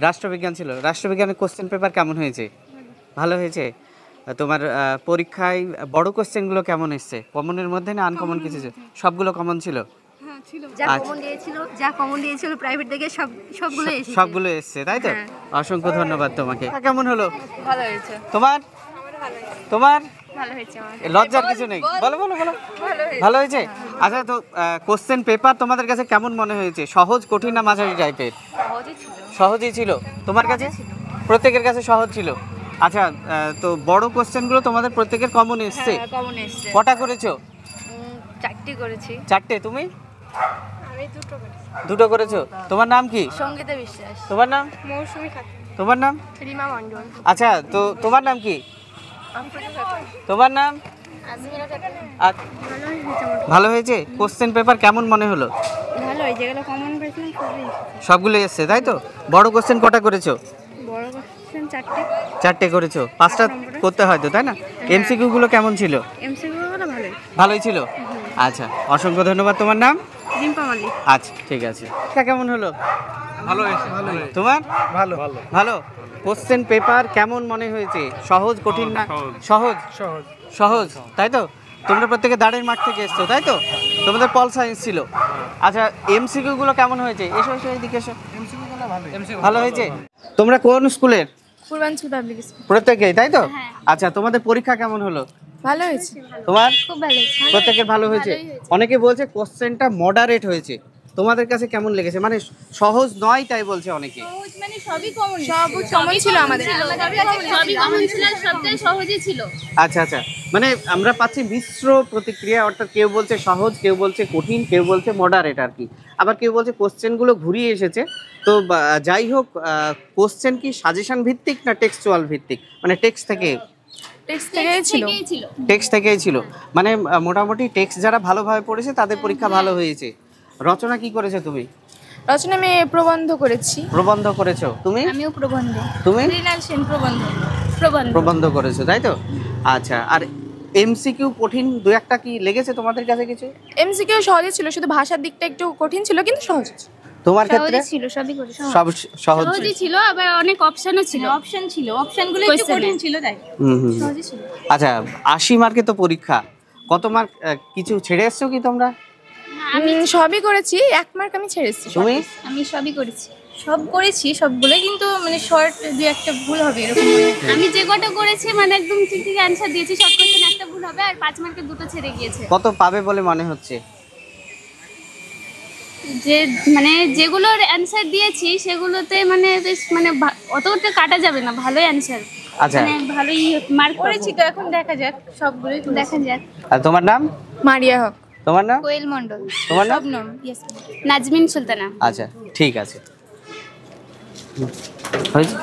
রাষ্ট্রবিজ্ঞান ছিল। রাষ্ট্রবিজ্ঞানের question paper কেমন হয়েছে? ভালো হয়েছে। তোমার পরীক্ষায় বড় কোশ্চেনগুলো কেমন এসছে? কমনের মধ্যে না আনকমন কিছু ছিল? সবগুলো কমন ছিল? যা কমন দিয়েছিল প্রাইভেট থেকে সবগুলো এসেছে। সবগুলো এসছে, তাই তো? অসংখ্য ধন্যবাদ তোমাকে। কেমন হলো? ভালো হয়েছে। তোমার তোমার ভালো হয়েছে আমার। লজ্জার কিছু নেই, বলো বলো বলো। ভালো হয়েছে। আচ্ছা, তো কোশ্চেন পেপার তোমাদের কাছে কেমন মনে হয়েছে? সহজ, কঠিন না মাঝারি টাইপের? সহজই ছিল। তোমার কাছে? প্রত্যেকের কাছে সহজ ছিল। আচ্ছা, তো বড় কোশ্চেনগুলো তোমাদের প্রত্যেকের কমন এসছে? কমন এসেছে। কটা করেছো? 4টি করেছি। 4টে। তুমি? আমি 2টো করেছি। 2টো করেছো। তোমার নাম কি? সঙ্গীতা বিশ্বাস। তোমার নাম? মৌসুমী খাতুন। তোমার নাম? রিমা মণ্ডল। আচ্ছা, তো তোমার নাম কি? তোমার নাম? আজমিরা খাতুন। ভালো হয়েছে। কোশ্চেন পেপার কেমন মনে হলো? ভালো হয়েছে, যেগুলো কমন পেয়েছিলাম সবই সবগুলো এসছে, তাই তো? বড় কোশ্চেন কটা করেছো? বড় কোশ্চেন 4টি। 4টে করেছো। 5টা করতে হয়তো, তাই না? এমসিকিউ গুলো কেমন ছিল? এমসিকিউ গুলো ভালোই। ভালোই ছিল। আচ্ছা, অসংখ্য ধন্যবাদ। তোমার নাম? রিম্পা মালিক। আচ্ছা, ঠিক আছে। কেমন হলো? ভালো হয়েছে। তোমার? ভালো ভালো। কোশ্চেন পেপার কেমন মনে হয়েছে? সহজ, কঠিন না? সহজ। সহজ। সহজ, তাই তো? তোমরা প্রত্যেকে দাঁড়ের মাঠ থেকে এসছো, তাই তো? তোমাদের পল সায়েন্স ছিল। আচ্ছা, এমসিকিউ গুলো কেমন হয়েছে? এসো এসো, এইদিকে এসো। ভালো হয়েছে। তোমরা কোন স্কুলের? পূর্বাঞ্চল পাবলিক স্কুল। প্রত্যেকেই, তাই তো? আচ্ছা, তোমাদের পরীক্ষা কেমন হলো? ভালো হয়েছে। তোমার? খুব ভালো হয়েছে। প্রত্যেকের ভালো হয়েছে। অনেকে বলছে কোশ্চেনটা মডারেট হয়েছে। তোমাদের কাছে কেমন লেগেছে? মানে সহজ নয় তাই বলছে অনেকে। মানে সবই কমন ছিল আমাদের। সবই কমন ছিল, সবটাই সহজই ছিল। আচ্ছা আচ্ছা, মানে আমরা পাচ্ছি মিশ্র প্রতিক্রিয়া, অর্থাৎ কেউ বলছে সহজ, কেউ বলছে কঠিন, কেউ বলছে মডারেট আর কি। আবার কেউ বলছে কোশ্চেনগুলো ঘুরিয়ে এসেছে। তো যাই হোক, কোশ্চেন কি সাজেশন ভিত্তিক না টেক্সচুয়াল ভিত্তিক? মানে টেক্সট থেকেই ছিল। টেক্সট থেকেই ছিল। মানে মোটামুটি টেক্সট যারা ভালোভাবে পড়েছে তাদের পরীক্ষা ভালো হয়েছে। রচনা কি করেছো তুমি? রচনা আমি প্রবন্ধ করেছি। প্রবন্ধ করেছো। তুমি? আমিও প্রবন্ধ। তুমি? মৃণাল সেন প্রবন্ধ। প্রবন্ধ করেছো, তাই তো? আচ্ছা, আর এমসিকিউ কঠিন দু একটা কি লেগেছে তোমাদের কাছে কিছু? এমসিকিউ সহজই ছিল, শুধু ভাষার দিকটা একটু কঠিন ছিল, কিন্তু সহজ ছিল। তোমার ক্ষেত্রে? সহজই ছিল, সবই করে সব সহজ সহজই ছিল, আবার অনেক অপশনও ছিল। অপশনগুলো একটু কঠিন ছিল, তাই সহজই ছিল। আচ্ছা, 80 মার্কে তো পরীক্ষা। কত মার্ক কিছু ছেড়ে এসছো কি তোমরা? আমি সবই করেছি, 1 মার্ক আমি ছেড়েছি। তুমি? আমি সবই করেছি, সব করেছি সবগুলো, কিন্তু মানে শর্ট দুই একটা ভুল হবে এরকম মনে হয়। আমি যে কটা করেছি মানে একদম ঠিক ঠিক অ্যানসার দিয়েছি, সব কোশ্চেন একটা ভুল হবে আর 5 মার্কের দুটো ছেড়ে গিয়েছে। কত পাবে বলে মনে হচ্ছে? যে মানে যেগুলোর অ্যানসার দিয়েছি সেগুলোতে মানে বেশ মানে অতটা কাটা যাবে না, ভালোই অ্যানসার। আচ্ছা, মানে ভালোই মার্ক করেছি, তো এখন দেখা যাক, সবগুলোই দেখা যাক। আর তোমার নাম? মারিয়া হক। তোমার নাম? কোয়েল মণ্ডল। তোমার নাম? নাজমিন সুলতানা। আচ্ছা, ঠিক আছে। হয়েছে।